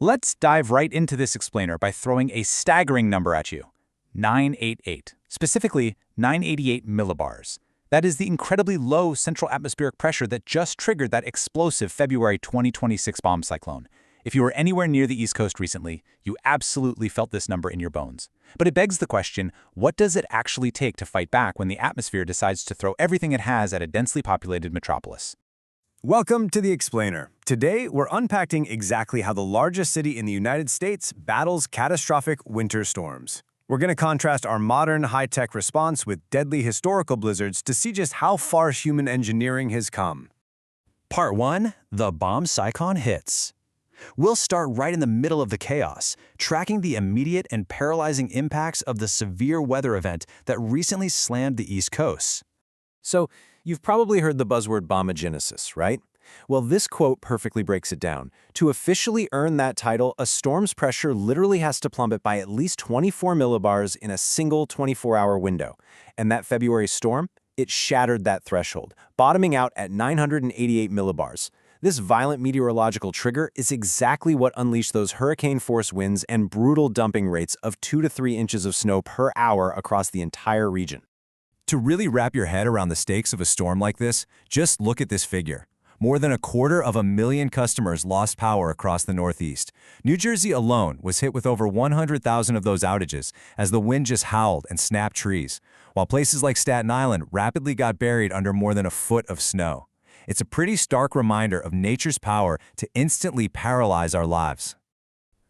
Let's dive right into this explainer by throwing a staggering number at you. 988, specifically 988 millibars. That is the incredibly low central atmospheric pressure that just triggered that explosive February 2026 bomb cyclone. If you were anywhere near the East Coast recently, you absolutely felt this number in your bones. But it begs the question, what does it actually take to fight back when the atmosphere decides to throw everything it has at a densely populated metropolis? Welcome to The Explainer. Today, we're unpacking exactly how the largest city in the United States battles catastrophic winter storms. We're going to contrast our modern, high-tech response with deadly historical blizzards to see just how far human engineering has come. Part 1. The bomb cyclone hits. We'll start right in the middle of the chaos, tracking the immediate and paralyzing impacts of the severe weather event that recently slammed the East Coast. So, you've probably heard the buzzword bombogenesis, right? Well, this quote perfectly breaks it down. To officially earn that title, a storm's pressure literally has to plummet by at least 24 millibars in a single 24-hour window. And that February storm, it shattered that threshold, bottoming out at 988 millibars. This violent meteorological trigger is exactly what unleashed those hurricane-force winds and brutal dumping rates of 2 to 3 inches of snow per hour across the entire region. To really wrap your head around the stakes of a storm like this, just look at this figure. More than 250,000 customers lost power across the Northeast. New Jersey alone was hit with over 100,000 of those outages as the wind just howled and snapped trees, while places like Staten Island rapidly got buried under more than a foot of snow. It's a pretty stark reminder of nature's power to instantly paralyze our lives.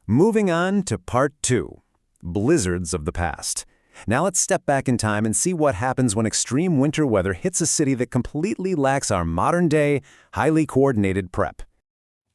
Moving on to Part 2, Blizzards of the Past. Now let's step back in time and see what happens when extreme winter weather hits a city that completely lacks our modern-day, highly coordinated prep.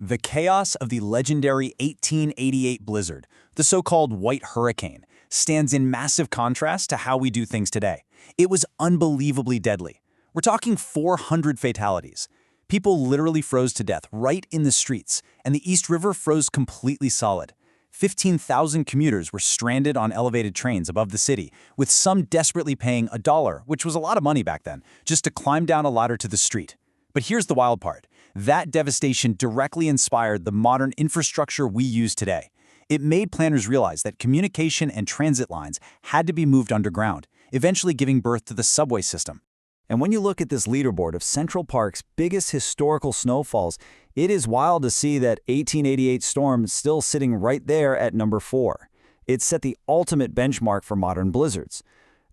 The chaos of the legendary 1888 blizzard, the so-called White Hurricane, stands in massive contrast to how we do things today. It was unbelievably deadly. We're talking 400 fatalities. People literally froze to death right in the streets, and the East River froze completely solid. 15,000 commuters were stranded on elevated trains above the city, with some desperately paying $1, which was a lot of money back then, just to climb down a ladder to the street. But here's the wild part. That devastation directly inspired the modern infrastructure we use today. It made planners realize that communication and transit lines had to be moved underground, eventually giving birth to the subway system. And when you look at this leaderboard of Central Park's biggest historical snowfalls, it is wild to see that 1888 storm still sitting right there at number 4. It set the ultimate benchmark for modern blizzards.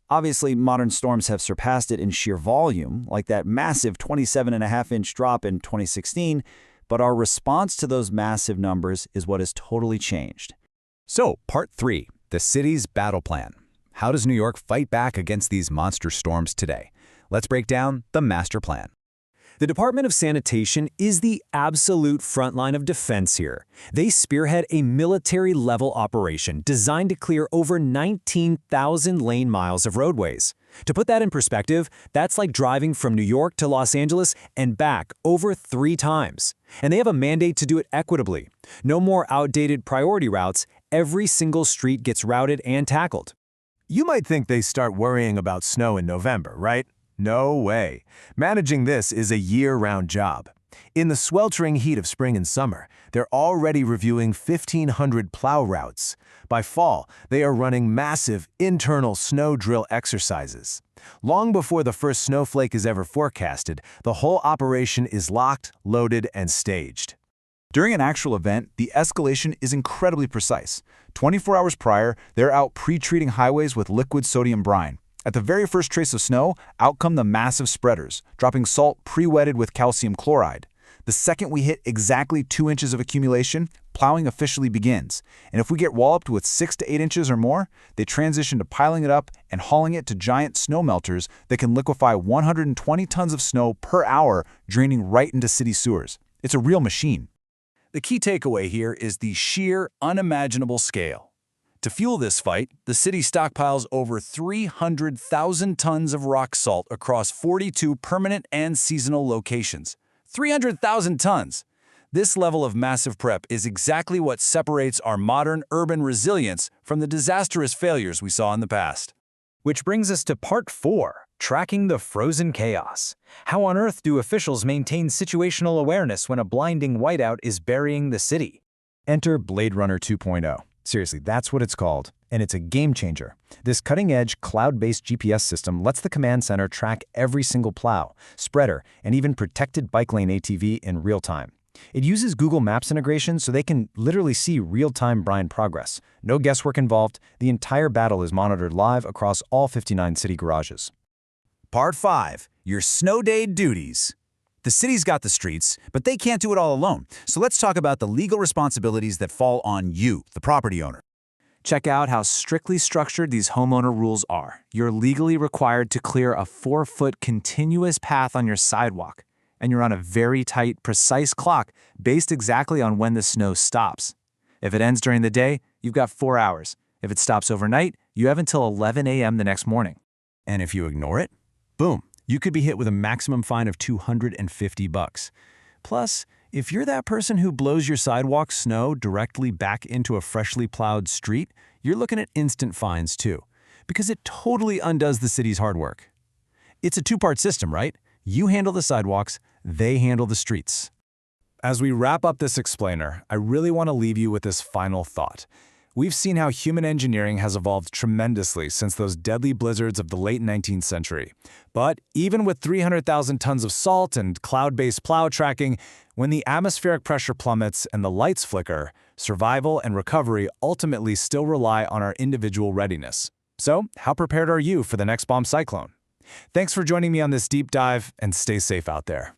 Obviously, modern storms have surpassed it in sheer volume, like that massive 27.5-inch drop in 2016, but our response to those massive numbers is what has totally changed. So, Part 3, the city's battle plan. How does New York fight back against these monster storms today? Let's break down the master plan. The Department of Sanitation is the absolute front line of defense here. They spearhead a military-level operation designed to clear over 19,000 lane miles of roadways. To put that in perspective, that's like driving from New York to Los Angeles and back over 3 times. And they have a mandate to do it equitably. No more outdated priority routes. Every single street gets routed and tackled. You might think they start worrying about snow in November, right? No way. Managing this is a year-round job. In the sweltering heat of spring and summer, they're already reviewing 1,500 plow routes. By fall, they are running massive internal snow drill exercises. Long before the first snowflake is ever forecasted, the whole operation is locked, loaded, and staged. During an actual event, the escalation is incredibly precise. 24 hours prior, they're out pre-treating highways with liquid sodium brine. At the very first trace of snow, out come the massive spreaders, dropping salt pre-wetted with calcium chloride. The second we hit exactly 2 inches of accumulation, plowing officially begins. And if we get walloped with 6 to 8 inches or more, they transition to piling it up and hauling it to giant snow melters that can liquefy 120 tons of snow per hour, draining right into city sewers. It's a real machine. The key takeaway here is the sheer, unimaginable scale. To fuel this fight, the city stockpiles over 300,000 tons of rock salt across 42 permanent and seasonal locations. 300,000 tons! This level of massive prep is exactly what separates our modern urban resilience from the disastrous failures we saw in the past. Which brings us to Part 4, Tracking the Frozen Chaos. How on earth do officials maintain situational awareness when a blinding whiteout is burying the city? Enter Blade Runner 2.0. Seriously, that's what it's called, and it's a game changer. This cutting-edge, cloud-based GPS system lets the command center track every single plow, spreader, and even protected bike lane ATV in real time. It uses Google Maps integration so they can literally see real-time brine progress. No guesswork involved. The entire battle is monitored live across all 59 city garages. Part 5. Your snow day duties. The city's got the streets, but they can't do it all alone. So let's talk about the legal responsibilities that fall on you, the property owner. Check out how strictly structured these homeowner rules are. You're legally required to clear a 4-foot continuous path on your sidewalk, and you're on a very tight, precise clock based exactly on when the snow stops. If it ends during the day, you've got 4 hours. If it stops overnight, you have until 11 a.m. the next morning. And if you ignore it, boom, you could be hit with a maximum fine of $250. Plus, if you're that person who blows your sidewalk snow directly back into a freshly plowed street, you're looking at instant fines too, because it totally undoes the city's hard work. It's a two-part system, right? You handle the sidewalks, they handle the streets. As we wrap up this explainer, I really want to leave you with this final thought. We've seen how human engineering has evolved tremendously since those deadly blizzards of the late 19th century. But even with 300,000 tons of salt and cloud-based plow tracking, when the atmospheric pressure plummets and the lights flicker, survival and recovery ultimately still rely on our individual readiness. So, how prepared are you for the next bomb cyclone? Thanks for joining me on this deep dive, and stay safe out there.